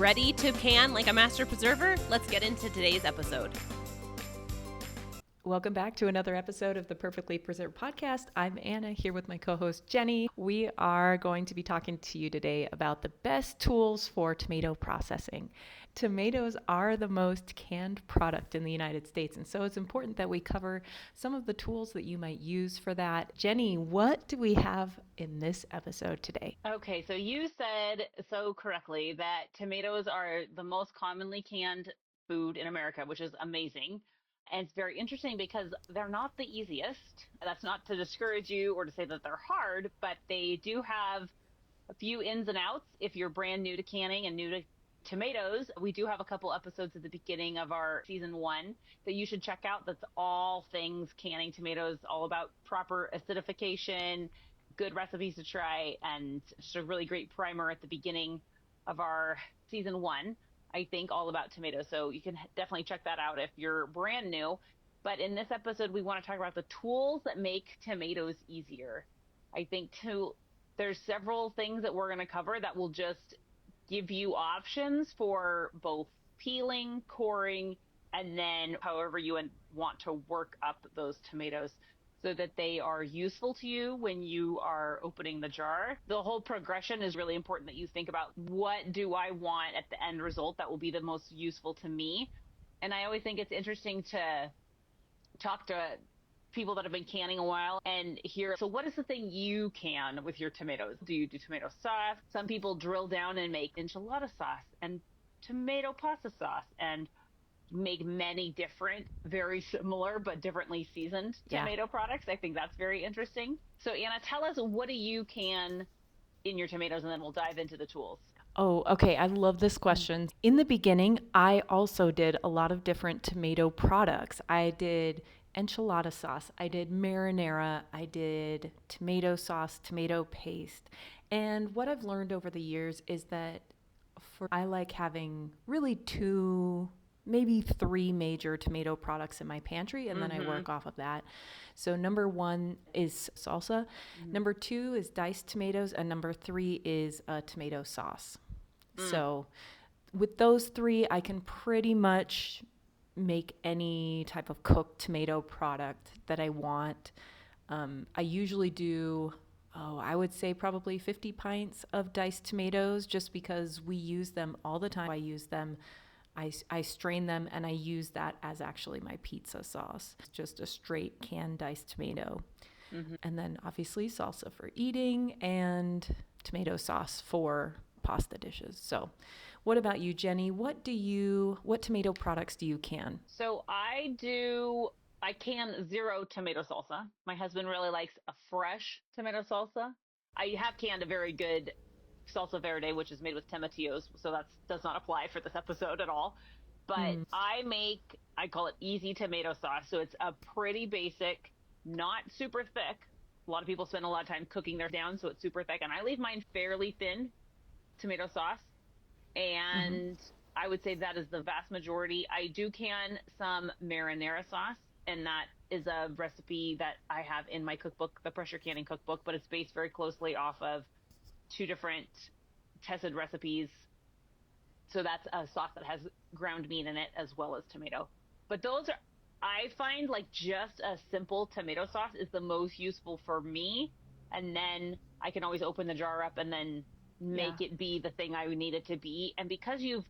Ready to can like a master preserver? Let's get into today's episode. Welcome back to another episode of the Perfectly Preserved Podcast. I'm Anna here with my co-host Jenny. We are going to be talking to you today about the best tools for tomato processing. Tomatoes are the most canned product in the United States, and so it's important that we cover some of the tools that you might use for that. Jenny, what do we have in this episode today? Okay, so you said so correctly that tomatoes are the most commonly canned food in America, which is amazing. And it's very interesting because they're not the easiest. That's not to discourage you or to say that they're hard, but they do have a few ins and outs. If you're brand new to canning and new to tomatoes, we do have a couple episodes at the beginning of our season 1 that you should check out. That's all things canning tomatoes, all about proper acidification, good recipes to try, and just a really great primer at the beginning of our season 1. I think all about tomatoes. So you can definitely check that out if you're brand new. But in this episode, we want to talk about the tools that make tomatoes easier. I think there's several things that we're going to cover that will just give you options for both peeling, coring, and then however you want to work up those tomatoes so that they are useful to you when you are opening the jar. The whole progression is really important, that you think about, what do I want at the end result that will be the most useful to me? And I always think it's interesting to talk to people that have been canning a while and hear, so what is the thing you can with your tomatoes? Do you do tomato sauce? Some people drill down and make enchilada sauce and tomato pasta sauce and make many different, very similar but differently seasoned tomato products. I think that's very interesting. So Anna, tell us, what do you can in your tomatoes, and then we'll dive into the tools. Oh, okay. I love this question. In the beginning, I also did a lot of different tomato products. I did enchilada sauce, I did marinara, I did tomato sauce, tomato paste. And what I've learned over the years is that I like having really 2, maybe 3 major tomato products in my pantry, and then I work off of that. So number 1 is salsa, number 2 is diced tomatoes, and number 3 is tomato sauce. So with those 3, I can pretty much make any type of cooked tomato product that I want. I usually do, I would say probably 50 pints of diced tomatoes, just because we use them all the time. I use them, I strain them, and I use that as actually my pizza sauce. It's just a straight canned diced tomato. And then obviously salsa for eating and tomato sauce for pasta dishes. So what about you, Jenny? What tomato products do you can? So I can 0 tomato salsa. My husband really likes a fresh tomato salsa. I have canned a very good salsa verde, which is made with tomatillos, so that does not apply for this episode at all. But I call it easy tomato sauce. So it's a pretty basic, not super thick. A lot of people spend a lot of time cooking theirs down, so it's super thick. And I leave mine fairly thin tomato sauce. And I would say that is the vast majority. I do can some marinara sauce, and that is a recipe that I have in my cookbook, the Pressure Canning Cookbook, but it's based very closely off of 2 different tested recipes. So that's a sauce that has ground meat in it as well as tomato. But I find like just a simple tomato sauce is the most useful for me. And then I can always open the jar up and then make it be the thing I need it to be. And because you've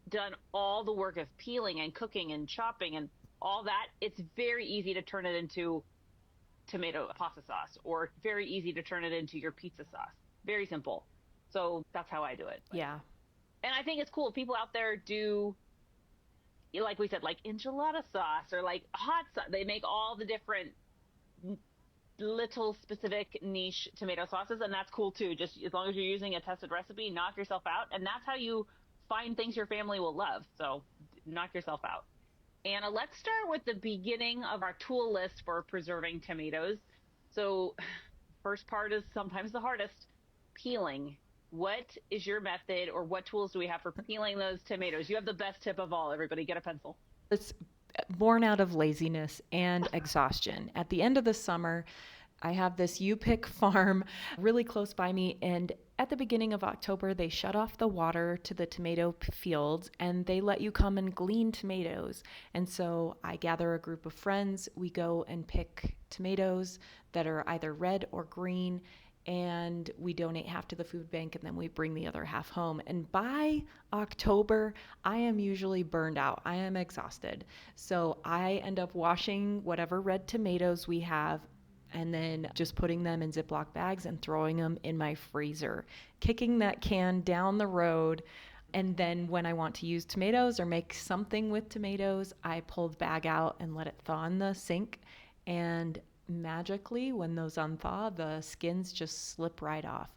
done all the work of peeling and cooking and chopping and all that, it's very easy to turn it into tomato pasta sauce, or very easy to turn it into your pizza sauce. Very simple. So that's how I do it. Yeah. And I think it's cool. People out there do, like we said, like enchilada sauce or like hot sauce. They make all the different little specific niche tomato sauces, and that's cool too. Just as long as you're using a tested recipe, knock yourself out. And that's how you find things your family will love. So knock yourself out. Anna, let's start with the beginning of our tool list for preserving tomatoes. So first part is sometimes the hardest, peeling. What is your method, or what tools do we have for peeling those tomatoes? You have the best tip of all. Everybody get a pencil. It's born out of laziness and exhaustion. At the end of the summer, I have this U-Pick farm really close by me, and at the beginning of October, they shut off the water to the tomato fields and they let you come and glean tomatoes. And so I gather a group of friends, we go and pick tomatoes that are either red or green, and we donate half to the food bank and then we bring the other half home. And by October, I am usually burned out. I am exhausted. So I end up washing whatever red tomatoes we have and then just putting them in Ziploc bags and throwing them in my freezer, kicking that can down the road. And then when I want to use tomatoes or make something with tomatoes, I pull the bag out and let it thaw in the sink. And magically, when those unthaw, the skins just slip right off.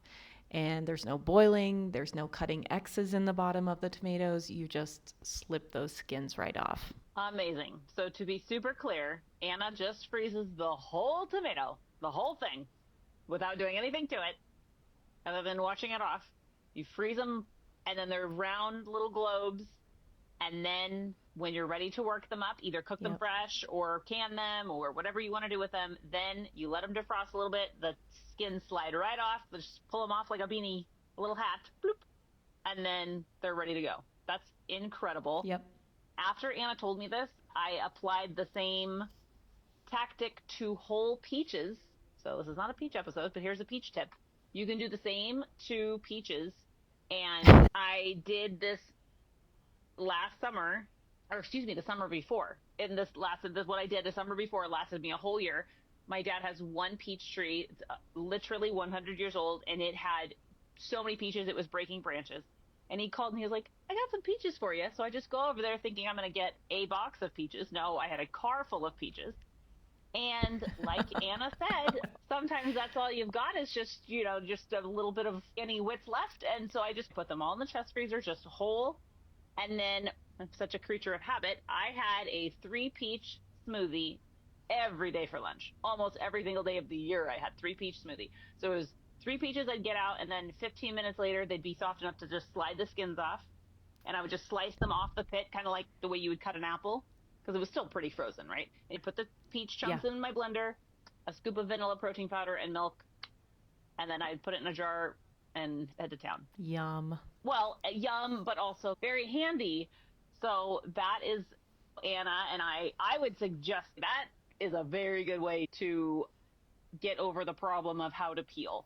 And there's no boiling, there's no cutting X's in the bottom of the tomatoes. You just slip those skins right off. Amazing. So to be super clear, Anna just freezes the whole tomato, the whole thing, without doing anything to it, other than washing it off. You freeze them, and then they're round little globes. And then when you're ready to work them up, either cook them fresh or can them or whatever you want to do with them, then you let them defrost a little bit. The skins slide right off. Just pull them off like a beanie, a little hat, bloop, and then they're ready to go. That's incredible. Yep. After Anna told me this, I applied the same tactic to whole peaches. So this is not a peach episode, but here's a peach tip. You can do the same to peaches. And I did this last summer, or excuse me, the summer before. And this what I did the summer before lasted me a whole year. My dad has one peach tree, it's literally 100 years old, and it had so many peaches, it was breaking branches. And he called me, he was like, I got some peaches for you. So I just go over there thinking I'm going to get a box of peaches. No, I had a car full of peaches. And like Anna said, sometimes that's all you've got is just a little bit of any wits left. And so I just put them all in the chest freezer, just whole. And then I'm such a creature of habit. I had a 3-peach smoothie every day for lunch. Almost every single day of the year, I had 3-peach smoothie. So it was 3 peaches I'd get out, and then 15 minutes later, they'd be soft enough to just slide the skins off. And I would just slice them off the pit, kind of like the way you would cut an apple, because it was still pretty frozen, right? And put the peach chunks in my blender, a scoop of vanilla protein powder and milk, and then I'd put it in a jar and head to town. Yum. Well, yum, but also very handy. So that is Anna, and I would suggest that is a very good way to get over the problem of how to peel.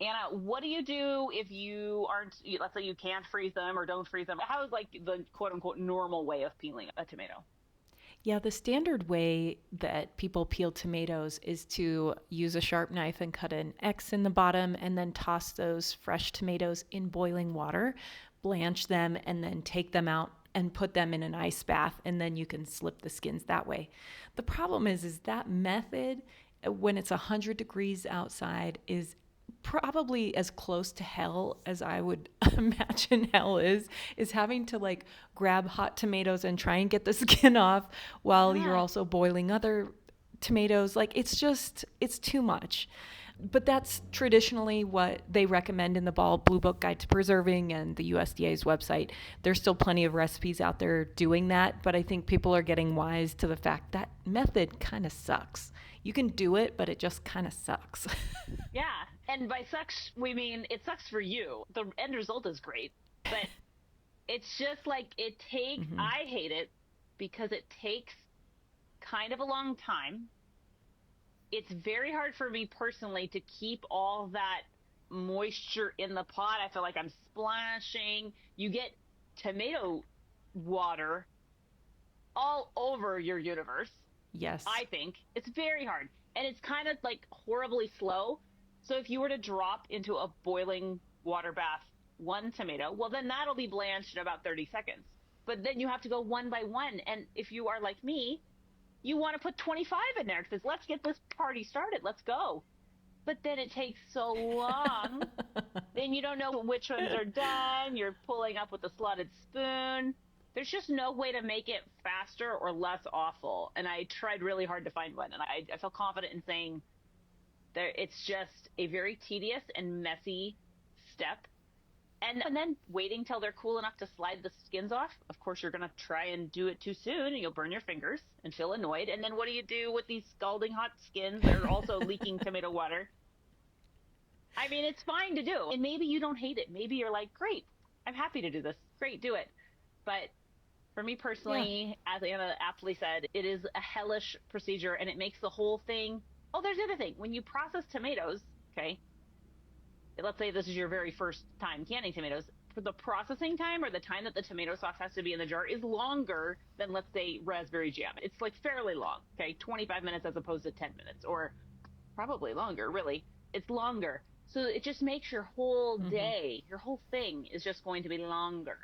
Anna, what do you do if you aren't, let's say you can't freeze them or don't freeze them? How is like the quote unquote normal way of peeling a tomato? Yeah, the standard way that people peel tomatoes is to use a sharp knife and cut an X in the bottom and then toss those fresh tomatoes in boiling water, blanch them, and then take them out and put them in an ice bath, and then you can slip the skins that way. The problem is that method, when it's 100 degrees outside, is probably as close to hell as I would imagine hell is having to like grab hot tomatoes and try and get the skin off while you're also boiling other tomatoes. Like it's too much. But that's traditionally what they recommend in the Bald Blue Book Guide to Preserving and the USDA's website. There's still plenty of recipes out there doing that, but I think people are getting wise to the fact that method kind of sucks. You can do it, but it just kind of sucks. Yeah. And by sucks, we mean it sucks for you. The end result is great, but it's just like it takes, I hate it because it takes kind of a long time. It's very hard for me personally to keep all that moisture in the pot. I feel like I'm splashing. You get tomato water all over your universe. Yes. I think it's very hard, and it's kind of like horribly slow. So if you were to drop into a boiling water bath one tomato, well, then that'll be blanched in about 30 seconds. But then you have to go one by one. And if you are like me, you want to put 25 in there because let's get this party started. Let's go. But then it takes so long. Then you don't know which ones are done. You're pulling up with a slotted spoon. There's just no way to make it faster or less awful. And I tried really hard to find one. And I feel confident in saying it's just a very tedious and messy step. And then waiting till they're cool enough to slide the skins off. Of course, you're going to try and do it too soon and you'll burn your fingers and feel annoyed. And then what do you do with these scalding hot skins that are also leaking tomato water? I mean, it's fine to do. And maybe you don't hate it. Maybe you're like, great, I'm happy to do this. Great, do it. But for me personally, as Anna aptly said, it is a hellish procedure and it makes the whole thing. Oh, there's the other thing. When you process tomatoes, okay, let's say this is your very first time canning tomatoes, for the processing time or the time that the tomato sauce has to be in the jar is longer than, let's say, raspberry jam. It's like fairly long, okay, 25 minutes as opposed to 10 minutes, or probably longer, really. It's longer. So it just makes your whole day, your whole thing is just going to be longer.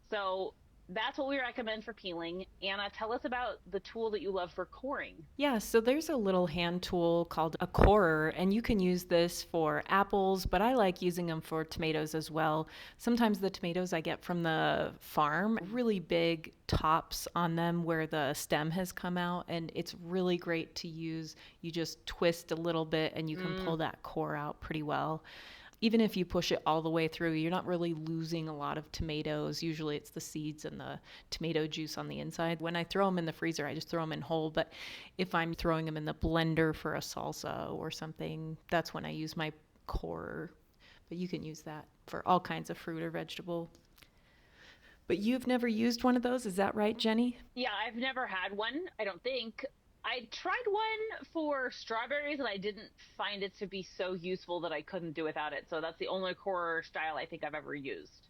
So that's what we recommend for peeling. Anna, tell us about the tool that you love for coring. Yeah, so there's a little hand tool called a corer, and you can use this for apples, but I like using them for tomatoes as well. Sometimes the tomatoes I get from the farm, really big tops on them where the stem has come out, and it's really great to use. You just twist a little bit and you can pull that core out pretty well. Even if you push it all the way through, you're not really losing a lot of tomatoes. Usually it's the seeds and the tomato juice on the inside. When I throw them in the freezer, I just throw them in whole. But if I'm throwing them in the blender for a salsa or something, that's when I use my core. But you can use that for all kinds of fruit or vegetable. But you've never used one of those, is that right, Jenny? Yeah, I've never had one, I don't think. I tried one for strawberries and I didn't find it to be so useful that I couldn't do without it. So that's the only core style I think I've ever used.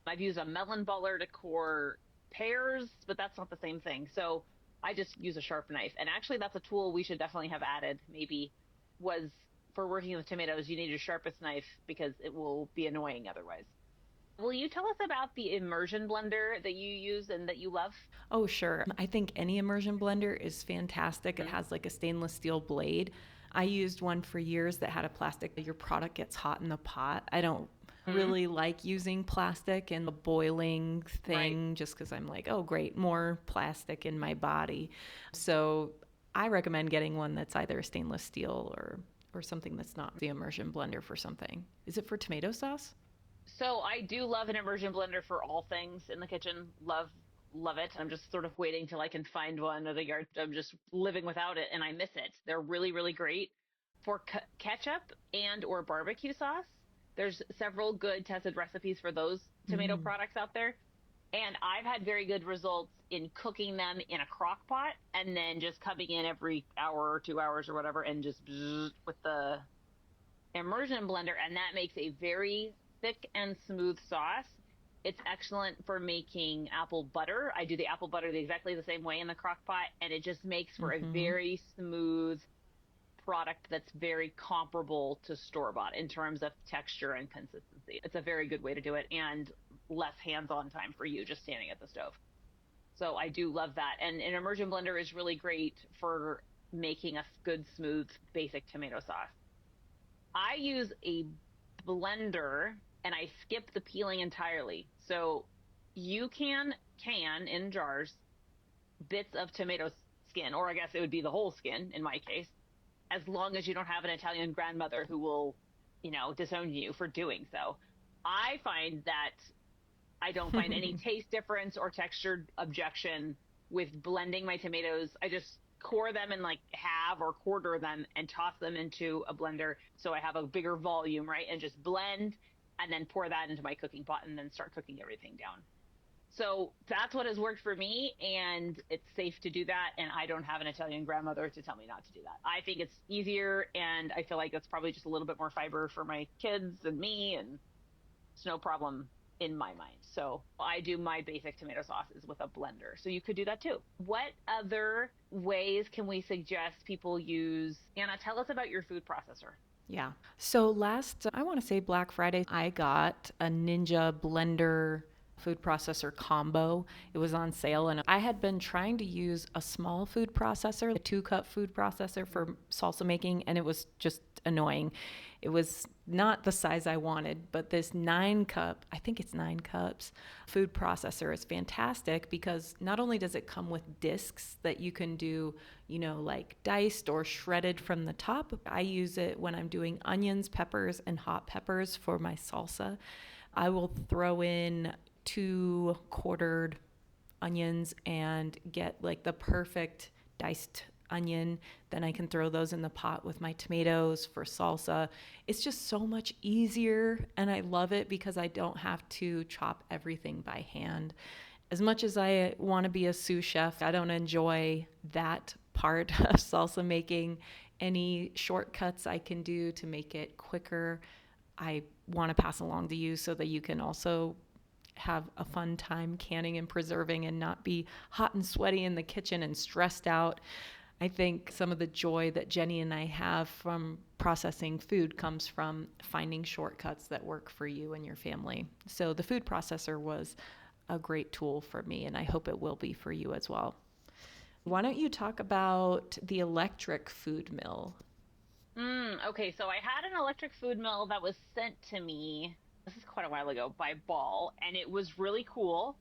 I've used a melon buller to core pears, but that's not the same thing. So I just use a sharp knife. And actually that's a tool we should definitely have added, maybe, was for working with tomatoes, you need your sharpest knife because it will be annoying otherwise. Will you tell us about the immersion blender that you use and that you love? Oh, sure. I think any immersion blender is fantastic. It has like a stainless steel blade. I used one for years that had a plastic. Your product gets hot in the pot. I don't really like using plastic in the boiling thing just because I'm like, oh, great, more plastic in my body. So I recommend getting one that's either a stainless steel or something that's not the immersion blender for something. Is it for tomato sauce? So I do love an immersion blender for all things in the kitchen. Love it. I'm just sort of waiting till I can find one. I think I'm just living without it and I miss it. They're really, really great for ketchup and or barbecue sauce. There's several good tested recipes for those tomato products out there. And I've had very good results in cooking them in a crock pot and then just coming in every hour or 2 hours or whatever and just with the immersion blender. And that makes a very thick and smooth sauce. It's excellent for making apple butter. I do the apple butter exactly the same way in the crock pot, and it just makes for a very smooth product that's very comparable to store-bought in terms of texture and consistency. It's a very good way to do it and less hands-on time for you just standing at the stove. So I do love that. And an immersion blender is really great for making a good, smooth, basic tomato sauce. I use a blender and I skip the peeling entirely. So you can in jars bits of tomato skin, or I guess it would be the whole skin in my case, as long as you don't have an Italian grandmother who will, disown you for doing so. I find that I don't find any taste difference or texture objection with blending my tomatoes. I just core them in like half or quarter them and toss them into a blender so I have a bigger volume, right? And just blend and then pour that into my cooking pot and then start cooking everything down. So that's what has worked for me, and it's safe to do that, and I don't have an Italian grandmother to tell me not to do that. I think it's easier, and I feel like it's probably just a little bit more fiber for my kids and me, and it's no problem in my mind. So I do my basic tomato sauces with a blender. So you could do that too. What other ways can we suggest people use? Anna, tell us about your food processor. Yeah. So I want to say Black Friday, I got a Ninja blender food processor combo. It was on sale, and I had been trying to use a small food processor, a 2-cup food processor for salsa making, and it was just annoying. It was not the size I wanted, but this 9-cup, I think it's 9 cups, food processor is fantastic because not only does it come with discs that you can do, like diced or shredded from the top. I use it when I'm doing onions, peppers, and hot peppers for my salsa. I will throw in 2 quartered onions and get like the perfect diced onion. Then I can throw those in the pot with my tomatoes for salsa. It's just so much easier, and I love it because I don't have to chop everything by hand. As much as I want to be a sous chef, I don't enjoy that part of salsa making. Any shortcuts I can do to make it quicker, I want to pass along to you so that you can also have a fun time canning and preserving and not be hot and sweaty in the kitchen and stressed out. I think some of the joy that Jenny and I have from processing food comes from finding shortcuts that work for you and your family. So the food processor was a great tool for me, and I hope it will be for you as well. Why don't you talk about the electric food mill? Okay, so I had an electric food mill that was sent to me. This is quite a while ago by Ball, and it was really cool.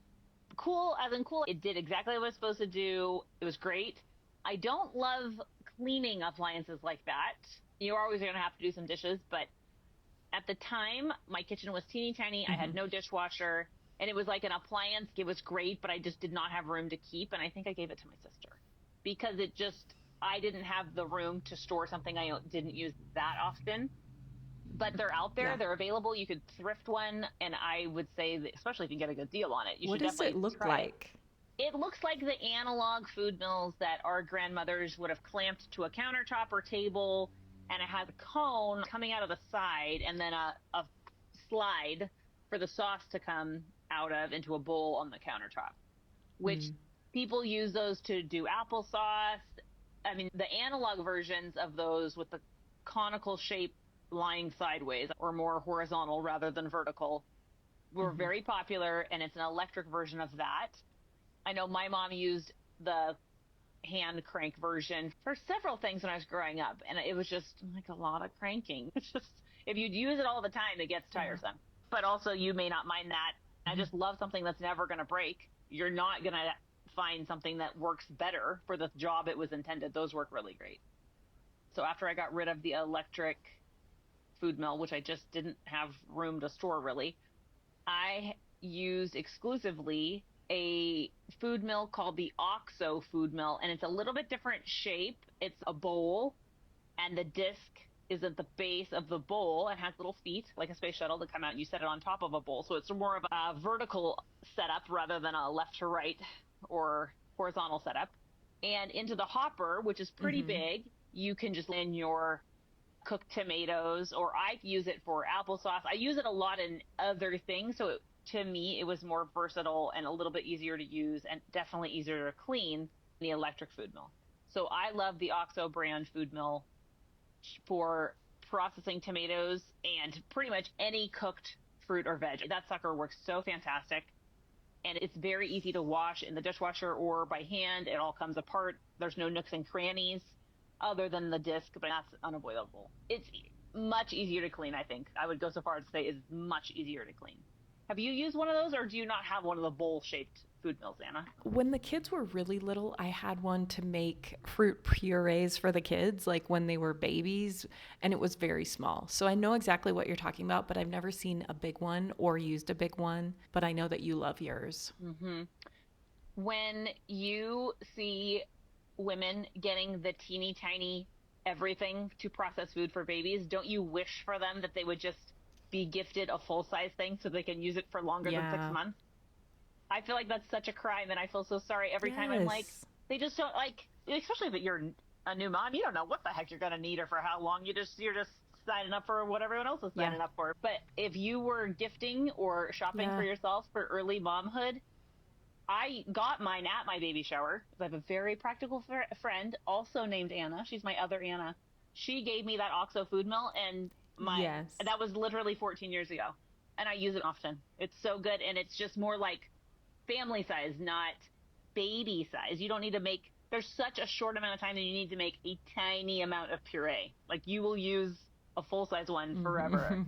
Cool as in cool. It did exactly what it was supposed to do. It was great. I don't love cleaning appliances like that. You're always going to have to do some dishes, but at the time, my kitchen was teeny tiny. I had no dishwasher, and it was like an appliance. It was great, but I just did not have room to keep, and I think I gave it to my sister because I didn't have the room to store something I didn't use that often. But they're out there. Yeah. They're available. You could thrift one, and I would say that, especially if you get a good deal on it, you What should does definitely it look try like? it looks like the analog food mills that our grandmothers would have clamped to a countertop or table, and it has a cone coming out of the side and then a slide for the sauce to come out of into a bowl on the countertop, which people use those to do applesauce. I mean, the analog versions of those with the conical shape lying sideways or more horizontal rather than vertical were very popular, and it's an electric version of that. I know my mom used the hand crank version for several things when I was growing up, and it was just like a lot of cranking. It's just, if you use it all the time, it gets tiresome. But also, you may not mind that. I just love something that's never going to break. You're not going to find something that works better for the job it was intended. Those work really great. So after I got rid of the electric food mill, which I just didn't have room to store really, I used exclusively a food mill called the OXO food mill, and it's a little bit different shape. It's a bowl, and the disc is at the base of the bowl and has little feet like a space shuttle that come out and you set it on top of a bowl. So it's more of a vertical setup rather than a left to right or horizontal setup. And into the hopper, which is pretty big, you can just in your cooked tomatoes, or I use it for applesauce. I use it a lot in other things, so to me it was more versatile and a little bit easier to use and definitely easier to clean than the electric food mill. So I love the OXO brand food mill for processing tomatoes and pretty much any cooked fruit or veg. That sucker works so fantastic, and it's very easy to wash in the dishwasher or by hand. It all comes apart. There's no nooks and crannies other than the disc, but that's unavoidable. It's much easier to clean, I think. I would go so far as to say it's much easier to clean. Have you used one of those, or do you not have one of the bowl-shaped food mills, Anna? When the kids were really little, I had one to make fruit purees for the kids, like when they were babies, and it was very small. So I know exactly what you're talking about, but I've never seen a big one or used a big one, but I know that you love yours. When you see women getting the teeny tiny everything to process food for babies, don't you wish for them that they would just be gifted a full-size thing so they can use it for longer than 6 months? I feel like that's such a crime, and I feel so sorry every time. I'm like, they just don't, like, especially if you're a new mom, you don't know what the heck you're going to need or for how long. You're just signing up for what everyone else is signing up for. But if you were gifting or shopping for yourself for early momhood, I got mine at my baby shower. I have a very practical friend, also named Anna. She's my other Anna. She gave me that OXO food mill, and that was literally 14 years ago. And I use it often. It's so good, and it's just more like family size, not baby size. You don't need to make, there's such a short amount of time that you need to make a tiny amount of puree. Like, you will use a full-size one forever.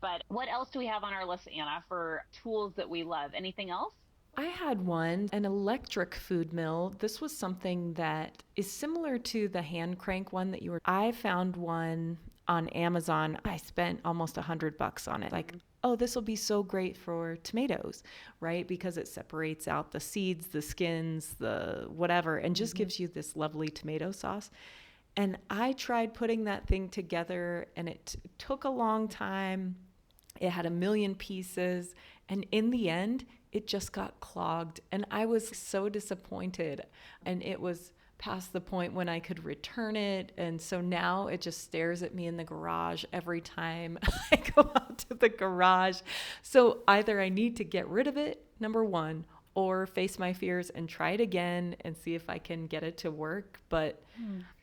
But what else do we have on our list, Anna, for tools that we love? Anything else? I had one, an electric food mill. This was something that is similar to the hand crank one that I found one on Amazon. I spent almost $100 on it. Like, oh, this will be so great for tomatoes, right? Because it separates out the seeds, the skins, the whatever, and just gives you this lovely tomato sauce. And I tried putting that thing together, and it took a long time. It had a million pieces. And in the end, it just got clogged. And I was so disappointed. And it was past the point when I could return it. And so now it just stares at me in the garage every time I go out to the garage. So either I need to get rid of it, number one, or face my fears and try it again and see if I can get it to work. But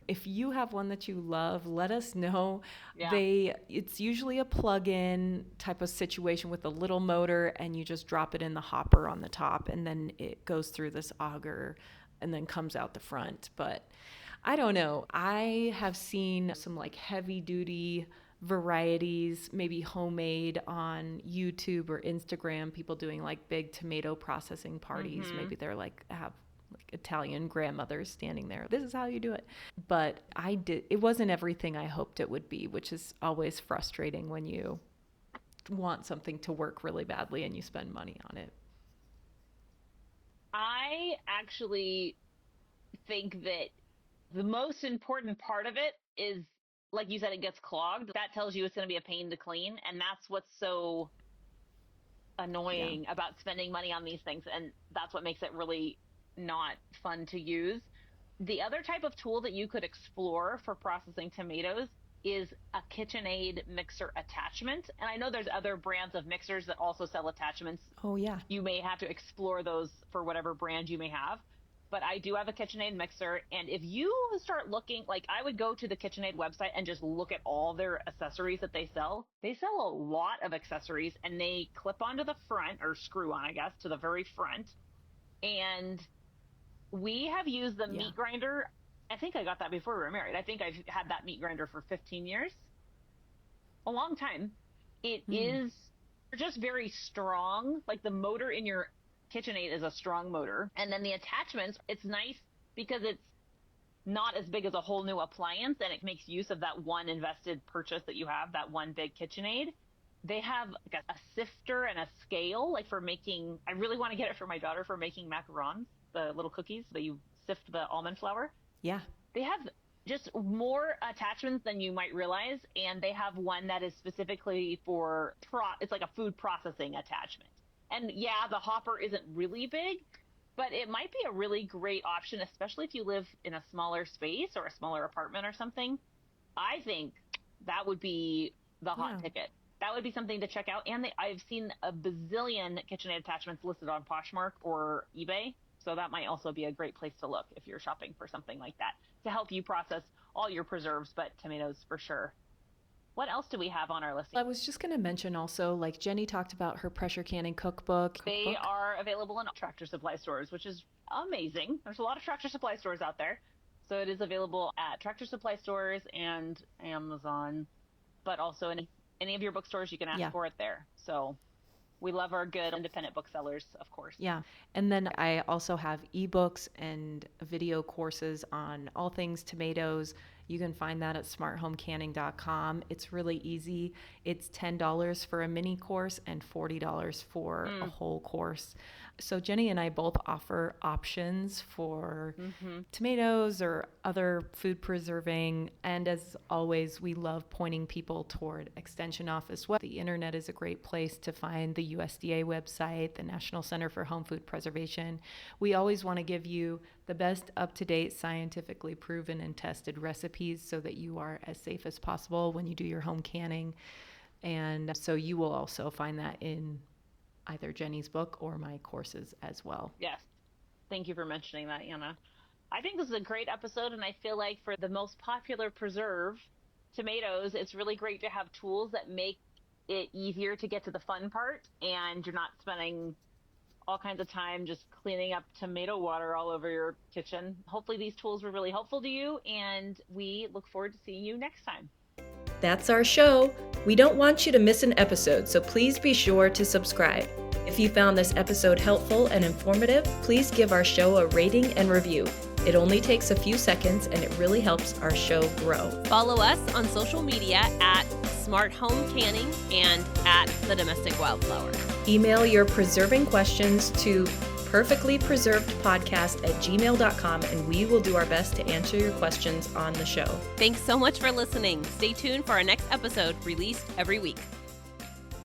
if you have one that you love, let us know. Yeah. It's usually a plug-in type of situation with a little motor, and you just drop it in the hopper on the top, and then it goes through this auger and then comes out the front. But I don't know. I have seen some like heavy duty varieties, maybe homemade, on YouTube or Instagram, people doing like big tomato processing parties. Maybe they're like have like Italian grandmothers standing there. This is how you do it. But it wasn't everything I hoped it would be, which is always frustrating when you want something to work really badly and you spend money on it. I actually think that the most important part of it is, like you said, it gets clogged. That tells you it's going to be a pain to clean. And that's what's so annoying about spending money on these things. And that's what makes it really not fun to use. The other type of tool that you could explore for processing tomatoes is a KitchenAid mixer attachment. And I know there's other brands of mixers that also sell attachments. Oh, yeah. You may have to explore those for whatever brand you may have. But I do have a KitchenAid mixer. And if you start looking, like I would go to the KitchenAid website and just look at all their accessories that they sell. They sell a lot of accessories, and they clip onto the front, or screw on, I guess, to the very front. And we have used the meat grinder. I think I got that before we were married. I think I've had that meat grinder for 15 years. A long time. It is just very strong. Like the motor in your KitchenAid is a strong motor. And then the attachments, it's nice because it's not as big as a whole new appliance, and it makes use of that one invested purchase that you have, that one big KitchenAid. They have like a sifter and a scale, like for making, I really want to get it for my daughter for making macarons, the little cookies that you sift the almond flour. Yeah. They have just more attachments than you might realize. And they have one that is specifically for, it's like a food processing attachment. And yeah, the hopper isn't really big, but it might be a really great option, especially if you live in a smaller space or a smaller apartment or something. I think that would be the hot ticket. That would be something to check out. And I've seen a bazillion KitchenAid attachments listed on Poshmark or eBay. So that might also be a great place to look if you're shopping for something like that to help you process all your preserves, but tomatoes for sure. What else do we have on our list? I was just going to mention also, like Jenny talked about her pressure canning cookbook. They are available in Tractor Supply stores, which is amazing. There's a lot of Tractor Supply stores out there. So it is available at Tractor Supply stores and Amazon, but also in any of your bookstores, you can ask for it there. So we love our good independent booksellers, of course. Yeah. And then I also have ebooks and video courses on all things tomatoes. You can find that at smarthomecanning.com. It's really easy. It's $10 for a mini course and $40 for a whole course. So Jenny and I both offer options for tomatoes or other food preserving. And as always, we love pointing people toward Extension Office Web. The internet is a great place to find the USDA website, the National Center for Home Food Preservation. We always want to give you the best up-to-date, scientifically proven and tested recipes so that you are as safe as possible when you do your home canning. And so you will also find that in either Jenny's book or my courses as well. Yes. Thank you for mentioning that, Anna. I think this is a great episode, and I feel like for the most popular preserve, tomatoes, it's really great to have tools that make it easier to get to the fun part, and you're not spending all kinds of time just cleaning up tomato water all over your kitchen. Hopefully these tools were really helpful to you, and we look forward to seeing you next time. That's our show. We don't want you to miss an episode, so please be sure to subscribe. If you found this episode helpful and informative, please give our show a rating and review. It only takes a few seconds and it really helps our show grow. Follow us on social media at Smart Home Canning and at The Domestic Wildflower. Email your preserving questions to perfectlypreservedpodcast@gmail.com and we will do our best to answer your questions on the show. Thanks so much for listening. Stay tuned for our next episode, released every week.